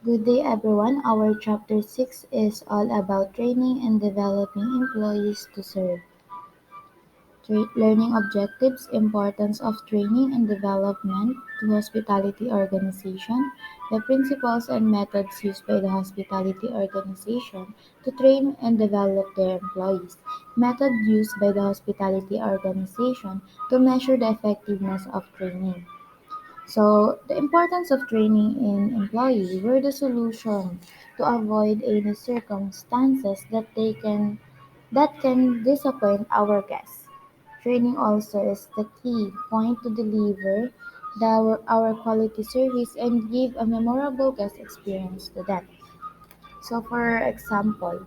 Good day, everyone. Our chapter 6 is all about training and developing employees to serve. Learning objectives, importance of training and development to hospitality organization, the principles and methods used by the hospitality organization to train and develop their employees, method used by the hospitality organization to measure the effectiveness of training. So the importance of training in employee were the solution to avoid any circumstances that can disappoint our guests. Training also is the key point to deliver our quality service and give a memorable guest experience to them. So for example,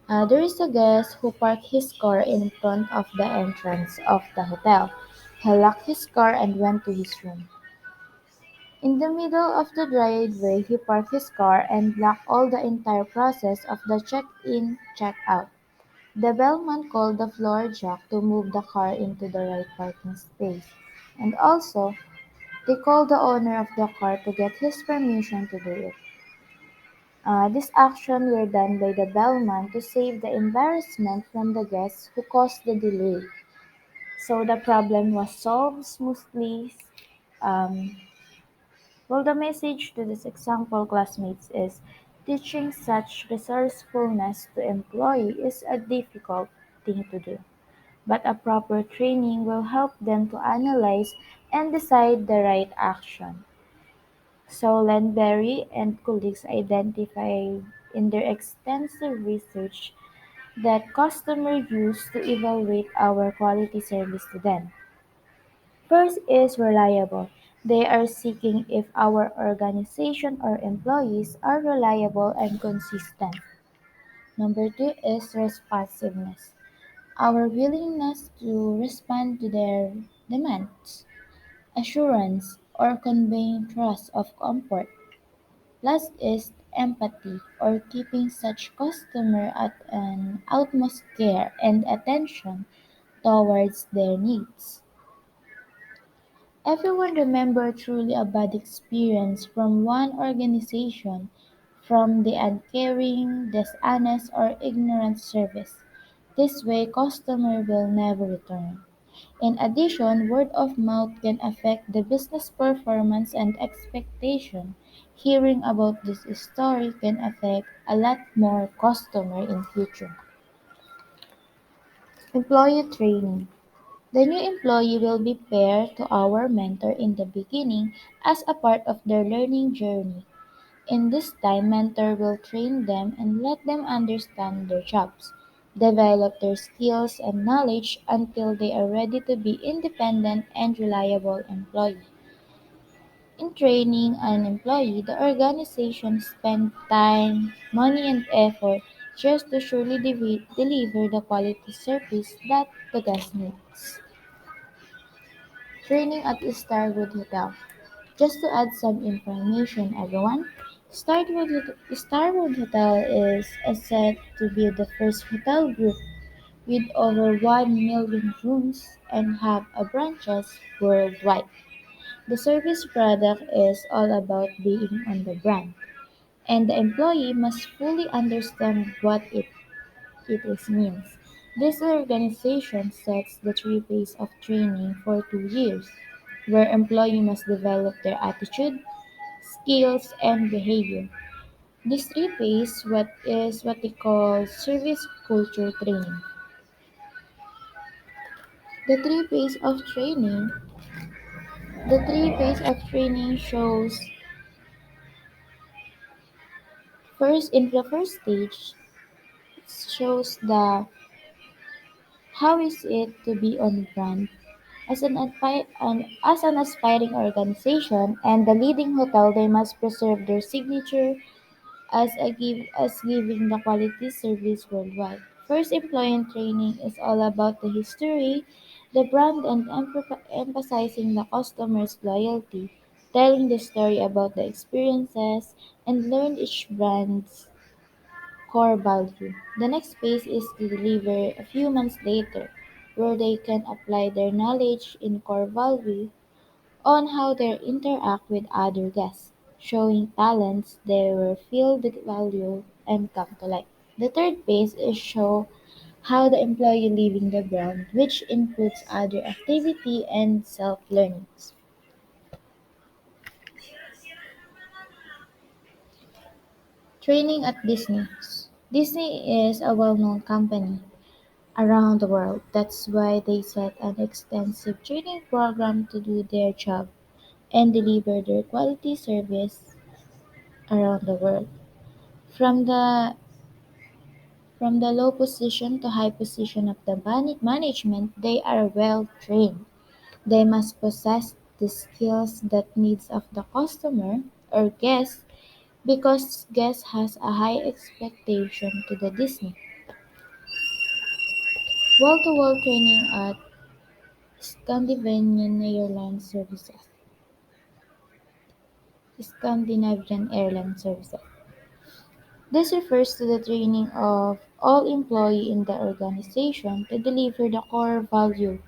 there is a guest who parked his car in front of the entrance of the hotel. He locked his car and went to his room. In the middle of the driveway he parked his car and blocked all the entire process of the check-in check-out. The bellman called the floor jack to move the car into the right parking space, and also they called the owner of the car to get his permission to do it. This action were done by the bellman to save the embarrassment from the guests who caused the delay. So the problem was solved smoothly. Um, Well, the message to this example classmates is teaching such resourcefulness to employee is a difficult thing to do, but a proper training will help them to analyze and decide the right action. So Landberry and colleagues identified in their extensive research that customers use to evaluate our quality service to them. First is reliable. They are seeking if our organization or employees are reliable and consistent. Number two is responsiveness. Our willingness to respond to their demands, assurance, or conveying trust of comfort. Last is empathy, or keeping such customer at an utmost care and attention towards their needs. Everyone remember truly a bad experience from one organization, from the uncaring, dishonest, or ignorant service. This way, customer will never return. In addition, word of mouth can affect the business performance and expectation. Hearing about this story can affect a lot more customer in future. Employee training. The new employee will be paired to our mentor in the beginning as a part of their learning journey. In this time, mentor will train them and let them understand their jobs, develop their skills and knowledge until they are ready to be independent and reliable employee. In training an employee, the organization spends time, money, and effort just to surely deliver the quality service that the guest needs. Training at Starwood Hotel. Just to add some information, everyone, Starwood Hotel is said to be the first hotel group with over 1 million rooms and have a branches worldwide. The service product is all about being on the brand, and the employee must fully understand what it is means. This organization sets the three phase of training for 2 years, where employee must develop their attitude, skills, and behavior. This three phase what they call service culture training. The three phase of training the three phase of training shows first in the first stage shows the how is it to be on brand. As an aspiring organization and the leading hotel, they must preserve their signature as giving the quality service worldwide. First, employee training is all about the history, the brand, and emphasizing the customer's loyalty, telling the story about the experiences, and learn each brand's core value. The next phase is to deliver a few months later, where they can apply their knowledge in core value on how they interact with other guests. showing talents they were filled with value and come to life. The third phase is show how the employee leaving the brand, which includes other activity and self-learnings. Training at Disney. Disney is a well-known company around the world. That's why they set an extensive training program to do their job and deliver their quality service around the world. From the from the low position to high position of the management, they are well trained. They must possess the skills that needs of the customer or guest because guest has a high expectation to the Disney. Wall-to-wall training at Scandinavian Airlines Services. Scandinavian Airline Services. This refers to the training of all employees in the organization to deliver the core value.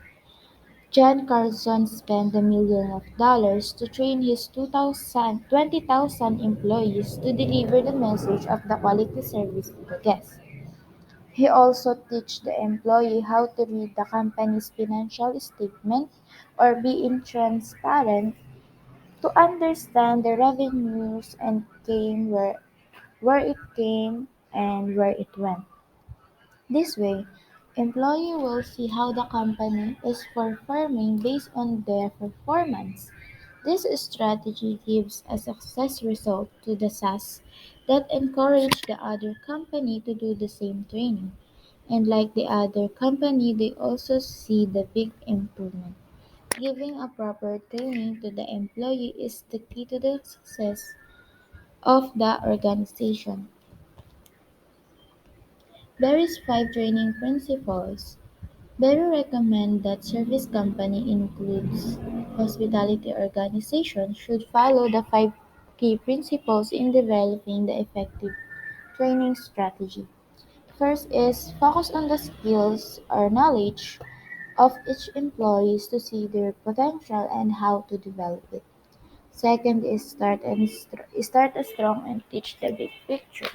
John Carlson spent a million of dollars to train his 20,000 employees to deliver the message of the quality service to the guests. He also teach the employee how to read the company's financial statement or being transparent to understand the revenues and came where it came and where it went. This way, employee will see how the company is performing based on their performance. This strategy gives a success result to the SAS that encourage the other company to do the same training. And like the other company, they also see the big improvement. Giving a proper training to the employee is the key to the success of the organization. Barry's five training principles. Barry recommend that service company includes hospitality organization should follow the five key principles in developing the effective training strategy. First is focus on the skills or knowledge of each employee to see their potential and how to develop it. Second is start a strong and teach the big picture.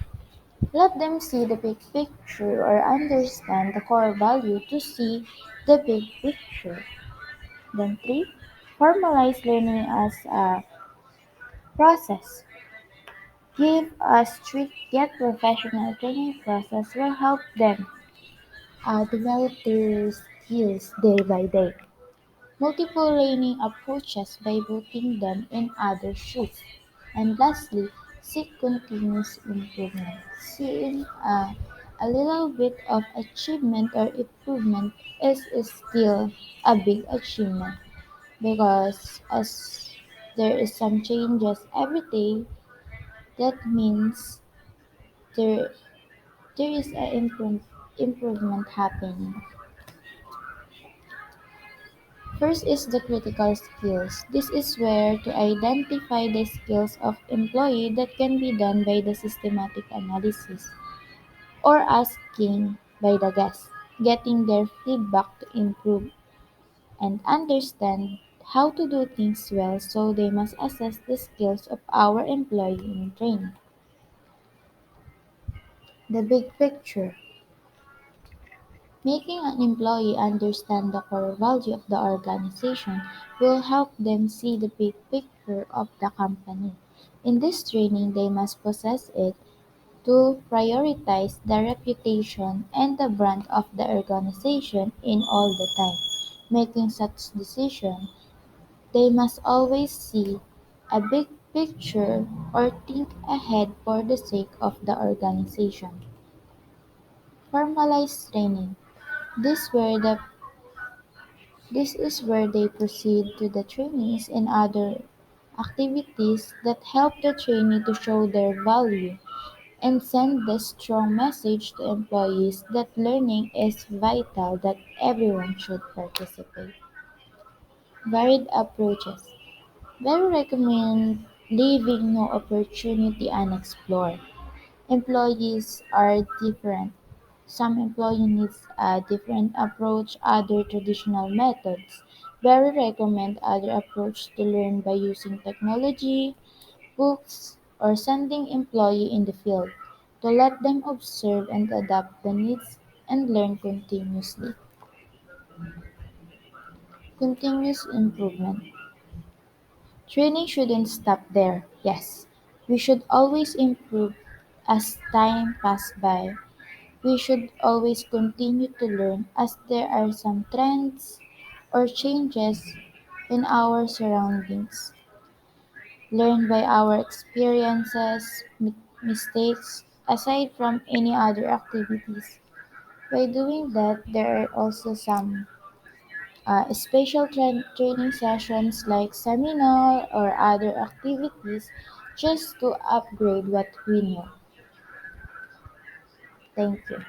Let them see the big picture or understand the core value to see the big picture. Then three, formalize learning as a process. Give a strict yet professional training process will help them develop their skills day by day. Multiple learning approaches by putting them in other shoes. And lastly, seek continuous improvement. Seeing a little bit of achievement or improvement is still a big achievement because as there is some changes every day, that means there there is improvement happening. First is the critical skills. This is where to identify the skills of employee that can be done by the systematic analysis or asking by the guest, getting their feedback to improve and understand how to do things well so they must assess the skills of our employee in training. The big picture. Making an employee understand the core value of the organization will help them see the big picture of the company. In this training, they must possess it to prioritize the reputation and the brand of the organization in all the time. Making such decision, they must always see a big picture or think ahead for the sake of the organization. Formalized training. This where the This is where they proceed to the trainings and other activities that help the trainee to show their value and send the strong message to employees that learning is vital, that everyone should participate. Varied approaches. Very recommend leaving no opportunity unexplored. Employees are different. Some employee needs a different approach, other traditional methods. Very recommend other approach to learn by using technology, books, or sending employee in the field to let them observe and adapt the needs and learn continuously. Continuous improvement. Training shouldn't stop there. Yes, we should always improve as time passes by. We should always continue to learn as there are some trends or changes in our surroundings. Learn by our experiences, mistakes, aside from any other activities. By doing that, there are also some special training sessions like seminar or other activities just to upgrade what we know. Thank you.